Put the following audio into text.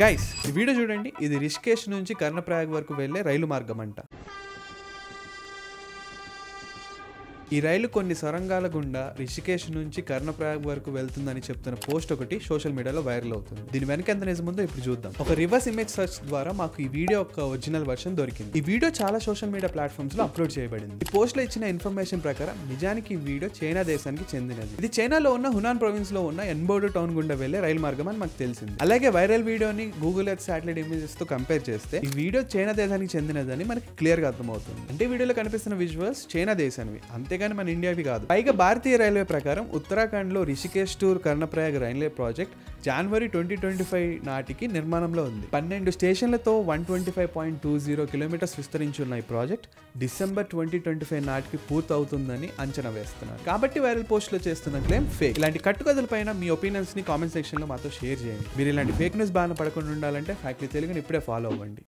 Guys ఈ video చూడండి. ఇది రిషికేష్ నుంచి కర్ణప్రయాగ్ వరకు వెళ్లే రైలు మార్గం అంట. ఈ రైలు కొన్ని సొరంగాల గుండా రిషికేష్ నుంచి కర్ణప్రయాగ్ వరకు వెళ్తుందని చెప్తున్న పోస్ట్ ఒకటి సోషల్ మీడియాలో వైరల్ అవుతుంది. దీని వెనక ఎంత నిజముందో ఇప్పుడు చూద్దాం. ఒక రివర్స్ ఇమేజ్ సెర్చ్ ద్వారా మాకు ఈ వీడియో ఒక ఒరిజినల్ వర్షన్ దొరికింది. ఈ వీడియో చాలా సోషల్ మీడియా ప్లాట్ఫామ్స్ లో అప్లోడ్ చేయబడింది. ఈ పోస్ట్ లో ఇచ్చిన ఇన్ఫర్మేషన్ ప్రకారం నిజానికి ఈ వీడియో చైనా దేశానికి చెందినది. ఇది చైనాలో ఉన్న హునాన్ ప్రొవిన్స్ లో ఉన్న ఎన్బోర్డు టౌన్ గుండా వెళ్లే రైలు మార్గం అని మాకు తెలిసింది. అలాగే వైరల్ వీడియోని గూగుల్ ఎర్త్ శాటిలైట్ ఇమేజెస్ తో కంపేర్ చేస్తే ఈ వీడియో చైనా దేశానికి చెందినదని మనకి క్లియర్ గా అర్థమవుతుంది. అంటే వీడియోలో కనిపిస్తున్న విజువల్స్ చైనా దేశానివి, అంతేగాని మన ఇండియావి కాదు. పైగా భారతీయ రైల్వే ప్రకారం ఉత్తరాఖండ్ లో Rishikesh to Karnaprayag railway project జనవరి 2025 నాటికి నిర్మాణంలో ఉంది. 12 స్టేషన్లతో 125.20 కిలోమీటర్స్ విస్తరించున్న ఈ ప్రాజెక్ట్ డిసెంబర్ 2025 నాటికి పూర్తి అవుతుందని అంచనా వేస్తున్నారు. కాబట్టి వైరల్ పోస్ట్ లో చేస్తున్న క్లెయిమ్ ఫేక్. ఇలాంటి కట్టుకథల పైన మీ ఒపీనియన్స్ ని కామెంట్ సెక్షన్ లో మాతో షేర్ చేయండి. మీరు ఇలాంటి ఫేక్ న్యూస్ బారిన పడకుండా ఉండాలంటే ఫ్యాక్టరీ తెలుగుని ఇప్పుడే ఫాలో అవ్వండి.